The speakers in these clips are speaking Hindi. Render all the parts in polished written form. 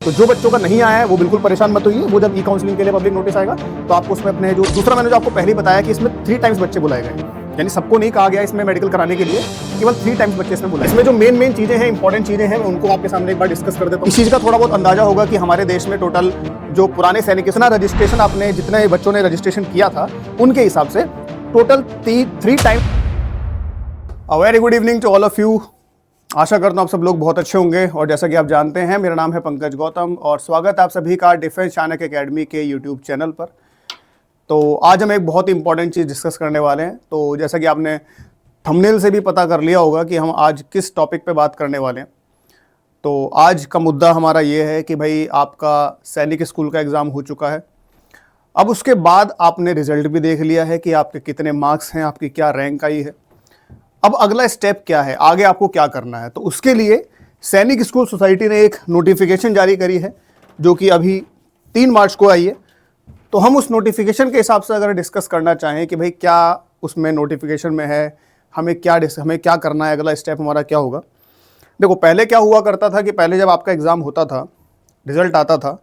तो जो बच्चों का नहीं आया है वो बिल्कुल परेशान मत होइए। वो जब ई काउंसलिंग के लिए पब्लिक नोटिस आएगा तो आपको उसमें अपने जो दूसरा मैंने जो आपको पहले ही बताया कि इसमें 3 टाइम्स बच्चे बुलाए गए, यानी सबको नहीं कहा गया इसमें मेडिकल कराने के लिए, केवल 3 टाइम्स बच्चे इसमें बुलाए। इसमें जो मेन चीजें हैं, इंपॉर्टेंट चीजें हैं, उनको आपके सामने एक बार डिस्कस कर देता हूँ। इस चीज का थोड़ा बहुत अंदाजा होगा कि हमारे देश में टोटल जो पुराने सैनिक इतना रजिस्ट्रेशन आपने जितने बच्चों ने रजिस्ट्रेशन किया था उनके हिसाब से total 3 time. Very good evening to all of you. आशा करता हूँ आप सब लोग बहुत अच्छे होंगे और जैसा कि आप जानते हैं मेरा नाम है पंकज गौतम और स्वागत है आप सभी का डिफेंस चाणक्य एकेडमी के यूट्यूब चैनल पर। तो आज हम एक बहुत ही इंपॉर्टेंट चीज़ डिस्कस करने वाले हैं। तो जैसा कि आपने थंबनेल से भी पता कर लिया होगा कि हम आज किस टॉपिक पे बात करने वाले हैं। तो आज का मुद्दा हमारा ये है कि भाई आपका सैनिक स्कूल का एग्ज़ाम हो चुका है। अब उसके बाद आपने रिजल्ट भी देख लिया है कि आपके कितने मार्क्स हैं, आपकी क्या रैंक आई है। अब अगला स्टेप क्या है, आगे आपको क्या करना है। तो उसके लिए सैनिक स्कूल सोसाइटी ने एक नोटिफिकेशन जारी करी है जो कि अभी 3 मार्च को आई है। तो हम उस नोटिफिकेशन के हिसाब से अगर डिस्कस करना चाहें कि भाई क्या उसमें नोटिफिकेशन में है, हमें क्या करना है, अगला स्टेप हमारा क्या होगा। देखो पहले क्या हुआ करता था कि पहले जब आपका एग्ज़ाम होता था, रिजल्ट आता था,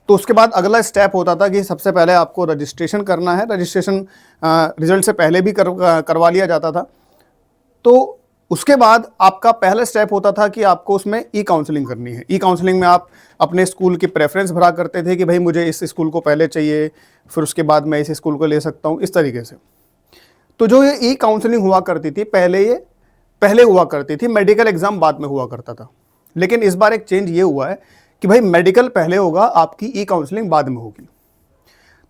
तो उसके बाद अगला स्टेप होता था कि सबसे पहले आपको रजिस्ट्रेशन करना है। रजिस्ट्रेशन रिजल्ट से पहले भी करवा लिया जाता था। तो उसके बाद आपका पहला स्टेप होता था कि आपको उसमें ई काउंसलिंग करनी है। ई काउंसलिंग में आप अपने स्कूल की प्रेफरेंस भरा करते थे कि भाई मुझे इस स्कूल को पहले चाहिए, फिर उसके बाद मैं इस स्कूल को ले सकता हूँ, इस तरीके से। तो जो ये ई काउंसलिंग हुआ करती थी पहले हुआ करती थी, मेडिकल एग्जाम बाद में हुआ करता था। लेकिन इस बार एक चेंज ये हुआ है कि भाई मेडिकल पहले होगा, आपकी ई काउंसलिंग बाद में होगी।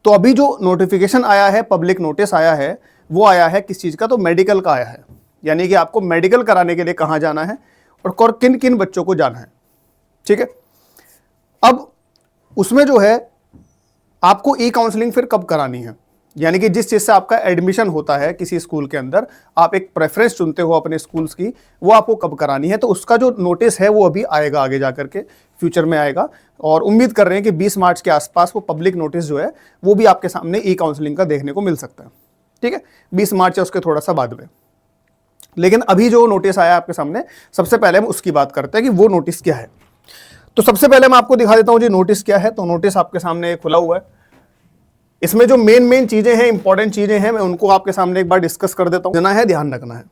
तो अभी जो नोटिफिकेशन आया है, पब्लिक नोटिस आया है, वो आया है किस चीज़ का, तो मेडिकल का आया है। यानी कि आपको मेडिकल कराने के लिए कहाँ जाना है और किन किन बच्चों को जाना है। ठीक है। अब उसमें जो है आपको ई काउंसलिंग फिर कब करानी है, यानी कि जिस चीज़ से आपका एडमिशन होता है किसी स्कूल के अंदर, आप एक प्रेफरेंस चुनते हो अपने स्कूल्स की, वो आपको कब करानी है। तो उसका जो नोटिस है वो अभी आएगा, आगे जा करके फ्यूचर में आएगा। और उम्मीद कर रहे हैं कि 20 मार्च के आसपास वो पब्लिक नोटिस जो है वो भी आपके सामने ई काउंसलिंग का देखने को मिल सकता है। ठीक है, 20 मार्च है उसके थोड़ा सा बाद में। लेकिन अभी जो नोटिस आया आपके सामने, सबसे पहले हम उसकी बात करते हैं कि वो नोटिस क्या है। तो सबसे पहले मैं आपको दिखा देता हूं जी नोटिस क्या है। तो नोटिस आपके सामने खुला हुआ है। इसमें जो मेन चीजें हैं, इंपॉर्टेंट चीजें हैं, मैं उनको आपके सामने एक बार डिस्कस कर देता हूं। देना है, ध्यान रखना है।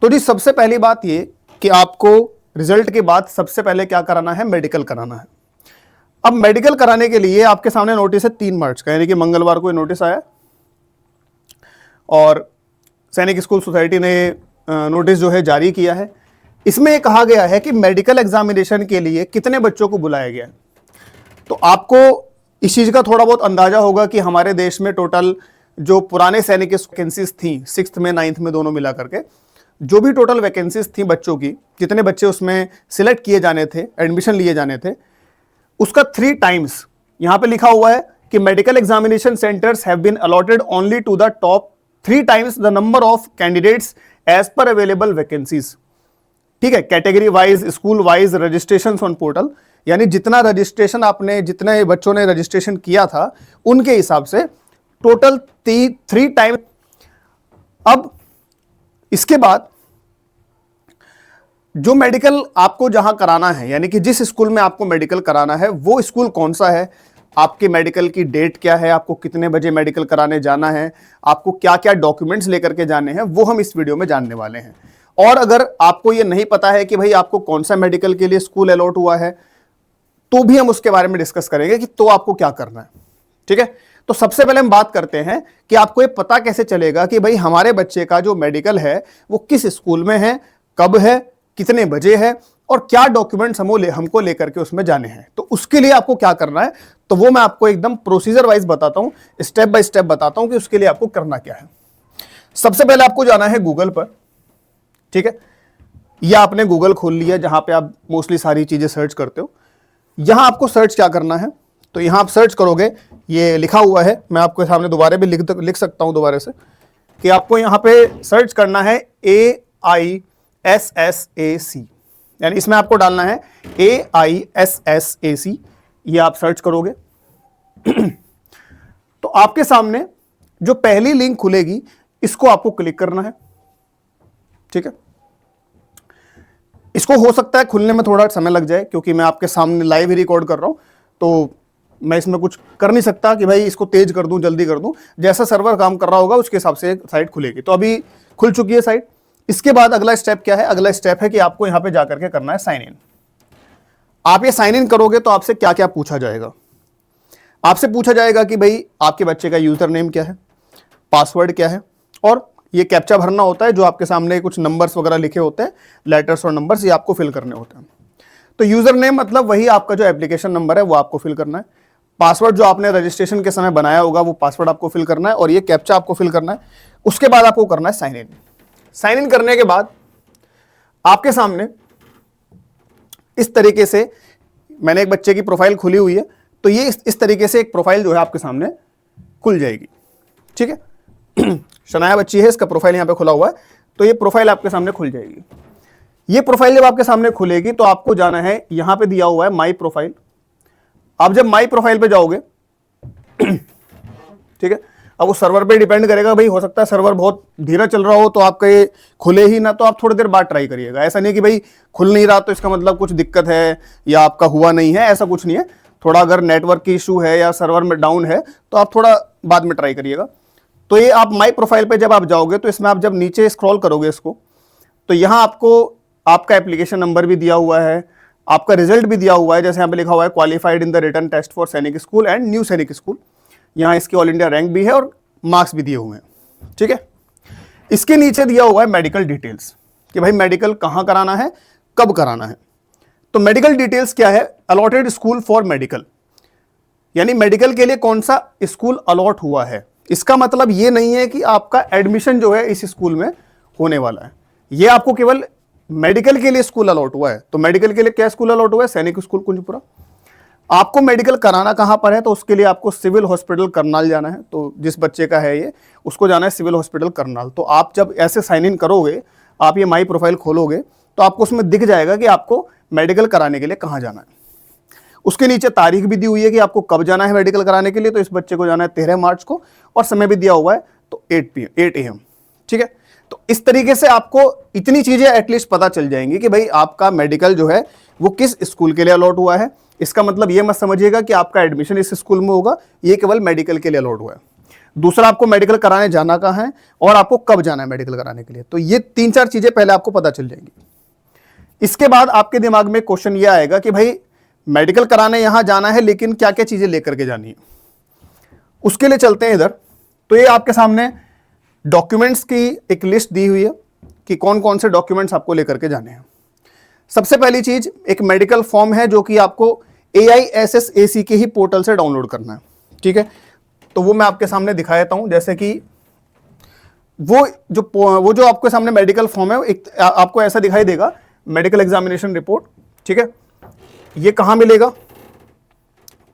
तो जी सबसे पहली बात ये कि आपको रिजल्ट के बाद सबसे पहले क्या कराना है, मेडिकल कराना है। अब मेडिकल कराने के लिए आपके सामने नोटिस है 3 मार्च का, यानी कि मंगलवार को नोटिस आया और सैनिक स्कूल सोसाइटी ने नोटिस जो है जारी किया है। इसमें कहा गया है कि मेडिकल एग्जामिनेशन के लिए कितने बच्चों को बुलाया गया है। तो आपको इस चीज़ का थोड़ा बहुत अंदाजा होगा कि हमारे देश में टोटल जो पुराने सैनिक वैकेंसीज थी 6th में 9th में दोनों मिला करके, जो भी टोटल वैकेंसीज थी बच्चों की, कितने बच्चे उसमें सिलेक्ट किए जाने थे, एडमिशन लिए जाने थे, उसका 3 टाइम्स यहाँ पे लिखा हुआ है कि medical examination centres have been allotted only to the top 3 times the number of candidates as per available vacancies। ठीक है, category wise, school wise registration on portal, यानी जितना रजिस्ट्रेशन आपने, जितने बच्चों ने रजिस्ट्रेशन किया था उनके हिसाब से टोटल 3 टाइम। अब इसके बाद जो मेडिकल आपको जहां कराना है, यानी कि जिस स्कूल में आपको मेडिकल कराना है वो स्कूल कौन सा है, आपके मेडिकल की डेट क्या है, आपको कितने बजे मेडिकल कराने जाना है, आपको क्या क्या डॉक्यूमेंट्स लेकर के जाने हैं, वो हम इस वीडियो में जानने वाले हैं। और अगर आपको ये नहीं पता है कि भाई आपको कौन सा मेडिकल के लिए स्कूल अलॉट हुआ है, तो भी हम उसके बारे में डिस्कस करेंगे कि तो आपको क्या करना है। ठीक है। तो सबसे पहले हम बात करते हैं कि आपको ये पता कैसे चलेगा कि भाई हमारे बच्चे का जो मेडिकल है वो किस स्कूल में है, कब है, कितने बजे है और क्या डॉक्यूमेंट्स हमको लेकर के उसमें जाने हैं। तो उसके लिए आपको क्या करना है, तो वो मैं आपको एकदम प्रोसीजर वाइज बताता हूं, स्टेप बाय स्टेप बताता हूं कि उसके लिए आपको करना क्या है। सबसे पहले आपको जाना है गूगल पर। ठीक है, या आपने गूगल खोल लिया जहां पे आप मोस्टली सारी चीजें सर्च करते हो। यहां आपको सर्च क्या करना है, तो यहां आप सर्च करोगे, ये लिखा हुआ है, मैं आपके सामने दोबारा भी लिख सकता हूं दोबारा से, कि आपको यहां पे सर्च करना है AISSAC, यानी इसमें आपको डालना है AISSAC। ये आप सर्च करोगे तो आपके सामने जो पहली लिंक खुलेगी इसको आपको क्लिक करना है। ठीक है, इसको हो सकता है खुलने में थोड़ा समय लग जाए, क्योंकि मैं आपके सामने लाइव ही रिकॉर्ड कर रहा हूँ, तो मैं इसमें कुछ कर नहीं सकता कि भाई इसको तेज कर दूं, जल्दी कर दूं। जैसा सर्वर काम कर रहा होगा उसके हिसाब से साइट खुलेगी। तो अभी खुल चुकी है साइट। इसके बाद अगला स्टेप क्या है? अगला स्टेप है कि आपको यहां पे जाकर के करना है साइन इन। आप ये साइन इन करोगे तो आपसे क्या क्या पूछा जाएगा? आपसे पूछा जाएगा कि भाई आपके बच्चे का यूजर नेम क्या है, पासवर्ड क्या है, और ये कैप्चा भरना होता है जो आपके सामने कुछ नंबर्स वगैरह लिखे होते हैं, लेटर्स और नंबर्स, ये आपको फिल करने होते हैं। तो यूजर नेम मतलब वही आपका जो एप्लीकेशन नंबर है वो आपको फिल करना है। पासवर्ड जो आपने रजिस्ट्रेशन के समय बनाया होगा वो पासवर्ड आपको फिल करना है, और ये कैप्चा आपको फिल करना है। उसके बाद आपको करना है साइन इन। साइन इन करने के बाद आपके सामने इस तरीके से, मैंने एक बच्चे की प्रोफाइल खुली हुई है, तो ये इस तरीके से एक प्रोफाइल जो है आपके सामने खुल जाएगी। ठीक है, शनाया बच्ची है, इसका प्रोफाइल यहां पे खुला हुआ है, तो ये प्रोफाइल आपके सामने खुल जाएगी। ये प्रोफाइल जब आपके सामने खुलेगी तो आपको जाना है, यहां पे दिया हुआ है माई प्रोफाइल। आप जब माई प्रोफाइल पे जाओगे, ठीक है, अब वो सर्वर पे डिपेंड करेगा भाई, हो सकता है सर्वर बहुत धीरे चल रहा हो तो आपका ये खुले ही ना, तो आप थोड़ी देर बाद ट्राई करिएगा। ऐसा नहीं कि भाई खुल नहीं रहा तो इसका मतलब कुछ दिक्कत है या आपका हुआ नहीं है, ऐसा कुछ नहीं है। थोड़ा अगर नेटवर्क की इशू है या सर्वर में डाउन है तो आप थोड़ा बाद में ट्राई करिएगा। तो ये आप माई प्रोफाइल पे जब आप जाओगे तो इसमें आप जब नीचे स्क्रॉल करोगे इसको, तो यहाँ आपको आपका एप्लीकेशन नंबर भी दिया हुआ है, आपका रिजल्ट भी दिया हुआ है, जैसे यहाँ पे लिखा हुआ है qualified in the written test for Sainik school and new Sainik school. यहाँ इसकी ऑल इंडिया रैंक भी है और मार्क्स भी दिए हुए हैं। ठीक है, इसके नीचे दिया हुआ है मेडिकल डिटेल्स, कि भाई मेडिकल कहाँ कराना है, कब कराना है। तो मेडिकल डिटेल्स क्या है? अलॉटेड स्कूल फॉर मेडिकल, यानी मेडिकल के लिए कौन सा स्कूल अलॉट हुआ है। इसका मतलब ये नहीं है कि आपका एडमिशन जो है इस स्कूल में होने वाला है, ये आपको केवल मेडिकल के लिए स्कूल अलॉट हुआ है। तो मेडिकल के लिए क्या स्कूल अलॉट हुआ है? सैनिक स्कूल कुंजपुरा। आपको मेडिकल कराना कहां पर है? तो उसके लिए आपको सिविल हॉस्पिटल करनाल जाना है। तो जिस बच्चे का है ये, उसको जाना है सिविल हॉस्पिटल करनाल। तो आप जब ऐसे साइन इन करोगे, आप ये माई प्रोफाइल खोलोगे तो आपको उसमें दिख जाएगा कि आपको मेडिकल कराने के लिए कहाँ जाना है। उसके नीचे तारीख भी दी हुई है कि आपको कब जाना है मेडिकल कराने के लिए। तो इस बच्चे को जाना है 13 मार्च को, और समय भी दिया हुआ है तो 8 AM। ठीक है, तो इस तरीके से आपको इतनी चीजें एटलीस्ट पता चल जाएंगी कि भाई आपका मेडिकल जो है वो किस स्कूल के लिए अलॉट हुआ है। इसका मतलब ये मत समझिएगा कि आपका एडमिशन इस स्कूल में होगा, ये केवल मेडिकल के लिए अलॉट हुआ है। दूसरा, आपको मेडिकल कराने जाना कहाँ है और आपको कब जाना है मेडिकल कराने के लिए। तो ये 3-4 चीजें पहले आपको पता चल जाएंगी। इसके बाद आपके दिमाग में क्वेश्चन ये आएगा कि भाई मेडिकल कराने यहां जाना है, लेकिन क्या क्या चीजें लेकर के जानी है। उसके लिए चलते हैं इधर। तो ये आपके सामने डॉक्यूमेंट्स की एक लिस्ट दी हुई है कि कौन कौन से डॉक्यूमेंट्स आपको लेकर के जाने हैं। सबसे पहली चीज एक मेडिकल फॉर्म है जो कि आपको AISSAC के ही पोर्टल से डाउनलोड करना है। ठीक है, तो वो मैं आपके सामने दिखा देता हूं। जैसे कि वो जो आपके सामने मेडिकल फॉर्म है, एक आपको ऐसा दिखाई देगा, मेडिकल एग्जामिनेशन रिपोर्ट। ठीक है, ये कहां मिलेगा?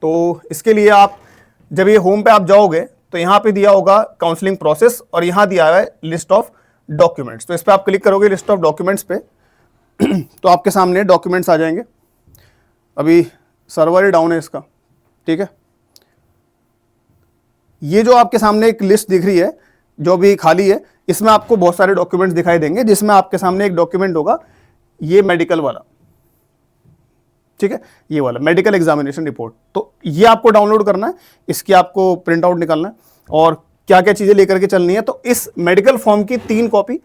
तो इसके लिए आप जब ये होम पे आप जाओगे तो यहां पे दिया होगा काउंसलिंग प्रोसेस, और यहां दिया है लिस्ट ऑफ डॉक्यूमेंट्स। तो इस पे आप क्लिक करोगे लिस्ट ऑफ डॉक्यूमेंट्स पे, तो आपके सामने डॉक्यूमेंट्स आ जाएंगे। अभी सर्वर ही डाउन है इसका। ठीक है, ये जो आपके सामने एक लिस्ट दिख रही है जो भी खाली है, इसमें आपको बहुत सारे डॉक्यूमेंट्स दिखाई देंगे, जिसमें आपके सामने एक डॉक्यूमेंट होगा ये मेडिकल वाला। ठीक है, ये वाला मेडिकल एग्जामिनेशन रिपोर्ट। तो ये आपको डाउनलोड करना है, इसकी आपको प्रिंट आउट निकालना है, और क्या क्या चीजें लेकर के चलनी है। तो इस मेडिकल फॉर्म की 3 कॉपी,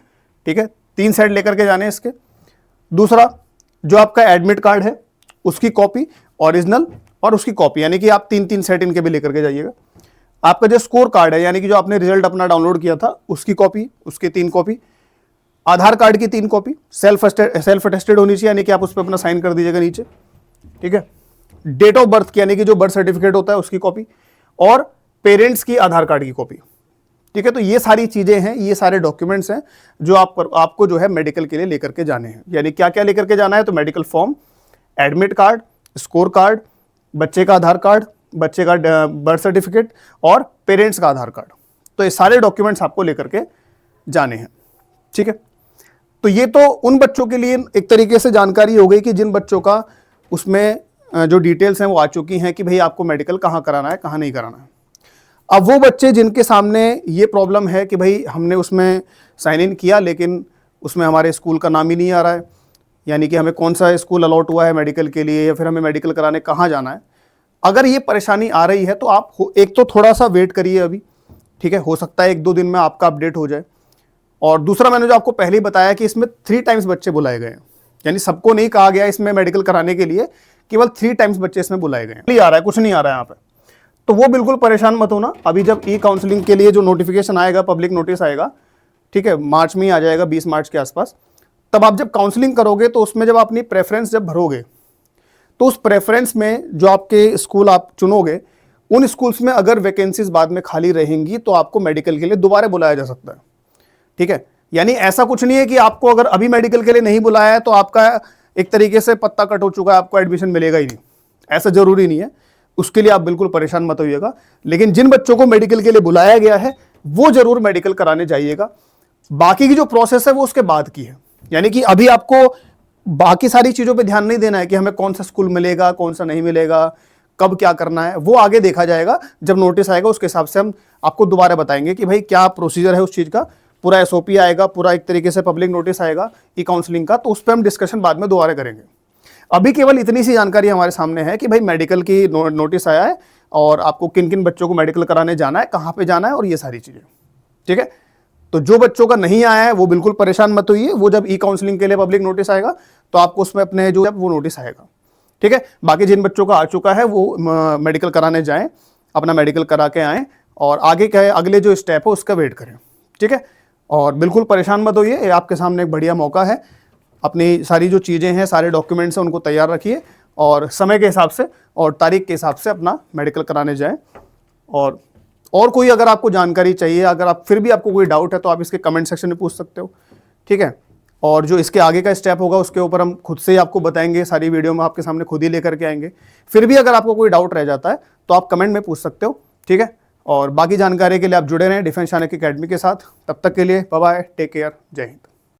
ठीक है, 3 सेट लेकर के जाने हैं इसके। दूसरा, जो आपका एडमिट कार्ड है उसकी कॉपी ओरिजिनल, और उसकी कॉपी, यानी कि आप 3-3 सेट इनके भी लेकर के जाइएगा। आपका जो स्कोर कार्ड है, यानी कि जो आपने रिजल्ट अपना डाउनलोड किया था उसकी कॉपी, उसके 3 कॉपी। आधार कार्ड की 3 कॉपी, सेल्फ अटेस्टेड होनी चाहिए, यानी कि आप उस पर अपना साइन कर दीजिएगा नीचे। ठीक है, डेट ऑफ बर्थ की, यानी कि जो बर्थ सर्टिफिकेट होता है उसकी कॉपी, और पेरेंट्स की आधार कार्ड की कॉपी। ठीक है, तो ये सारी चीजें हैं, ये सारे डॉक्यूमेंट्स हैं जो आपको जो है मेडिकल के लिए लेकर के जाने हैं। यानी क्या क्या लेकर के जाना है? तो medical form, admit card, score card, बच्चे का आधार कार्ड, बच्चे का बर्थ सर्टिफिकेट, और पेरेंट्स का आधार कार्ड। तो ये सारे डॉक्यूमेंट्स आपको लेकर के जाने हैं। ठीक है, तो ये तो उन बच्चों के लिए एक तरीके से जानकारी हो गई कि जिन बच्चों का उसमें जो डिटेल्स हैं वो आ चुकी हैं कि भाई आपको मेडिकल कहाँ कराना है, कहाँ नहीं कराना है। अब वो बच्चे जिनके सामने ये प्रॉब्लम है कि भाई हमने उसमें साइन इन किया लेकिन उसमें हमारे स्कूल का नाम ही नहीं आ रहा है, यानी कि हमें कौन सा स्कूल अलॉट हुआ है मेडिकल के लिए, या फिर हमें मेडिकल कराने कहाँ जाना है। अगर ये परेशानी आ रही है तो आप एक तो थोड़ा सा वेट करिए अभी, ठीक है, हो सकता है 1-2 दिन में आपका अपडेट हो जाए। और दूसरा मैंने जो आपको पहले ही बताया कि इसमें 3 टाइम्स बच्चे बुलाए गए हैं, यानी सबको नहीं कहा गया इसमें मेडिकल कराने के लिए, केवल 3 टाइम्स बच्चे इसमें बुलाए गए हैं। आ रहा है, कुछ नहीं आ रहा है यहाँ पे, तो वो बिल्कुल परेशान मत होना। अभी जब ई काउंसलिंग के लिए जो नोटिफिकेशन आएगा, पब्लिक नोटिस आएगा, ठीक है, मार्च में ही आ जाएगा, 20 मार्च के आसपास, तब आप जब काउंसलिंग करोगे तो उसमें जब अपनी प्रेफरेंस जब भरोगे तो उस प्रेफरेंस में जो आपके स्कूल आप चुनोगे, उन स्कूल्स में अगर वैकेंसीज बाद में खाली रहेंगी तो आपको मेडिकल के लिए दोबारा बुलाया जा सकता है, ठीक है। यानी ऐसा कुछ नहीं है कि आपको अगर अभी मेडिकल के लिए नहीं बुलाया है तो आपका एक तरीके से पत्ता कट हो चुका है, आपको एडमिशन मिलेगा ही नहीं, ऐसा जरूरी नहीं है। उसके लिए आप बिल्कुल परेशान मत होइएगा। लेकिन जिन बच्चों को मेडिकल के लिए बुलाया गया है वो जरूर मेडिकल कराने जाइएगा। बाकी की जो प्रोसेस है वो उसके बाद की है, यानी कि अभी आपको बाकी सारी चीजों पे ध्यान नहीं देना है कि हमें कौन सा स्कूल मिलेगा, कौन सा नहीं मिलेगा, कब क्या करना है, वो आगे देखा जाएगा। जब नोटिस आएगा उसके हिसाब से हम आपको दोबारा बताएंगे कि भाई क्या प्रोसीजर है उस चीज का, पूरा एसओपी आएगा, पूरा एक तरीके से पब्लिक नोटिस आएगा ई काउंसलिंग का, तो उस पर हम डिस्कशन बाद में दोबारा करेंगे। अभी केवल इतनी सी जानकारी हमारे सामने है कि भाई मेडिकल की नोटिस आया है और आपको किन किन बच्चों को मेडिकल कराने जाना है, कहाँ पे जाना है, और ये सारी चीजें, ठीक है। तो जो बच्चों का नहीं आया है वो बिल्कुल परेशान मत होइए, वो जब ई काउंसलिंग के लिए पब्लिक नोटिस आएगा तो आपको उसमें अपने जो वो नोटिस आएगा, ठीक है। बाकी जिन बच्चों का आ चुका है वो मेडिकल कराने जाएं, अपना मेडिकल करा के आएँ, और आगे क्या है अगले जो स्टेप है उसका वेट करें, ठीक है। और बिल्कुल परेशान मत होइए, आपके सामने एक बढ़िया मौका है। अपनी सारी जो चीज़ें हैं, सारे डॉक्यूमेंट्स हैं, उनको तैयार रखिए और समय के हिसाब से और तारीख के हिसाब से अपना मेडिकल कराने जाएं। और कोई अगर आपको जानकारी चाहिए, अगर आप फिर भी आपको कोई डाउट है तो आप इसके कमेंट सेक्शन में पूछ सकते हो, ठीक है। और जो इसके आगे का स्टेप होगा उसके ऊपर हम खुद से ही आपको बताएंगे, सारी वीडियो में आपके सामने खुद ही लेकर के आएंगे। फिर भी अगर आपको कोई डाउट रह जाता है तो आप कमेंट में पूछ सकते हो, ठीक है। और बाकी जानकारी के लिए आप जुड़े रहें डिफेंस चाणक्य अकेडमी के साथ। तब तक के लिए बाय बाय, टेक केयर, जय हिंद।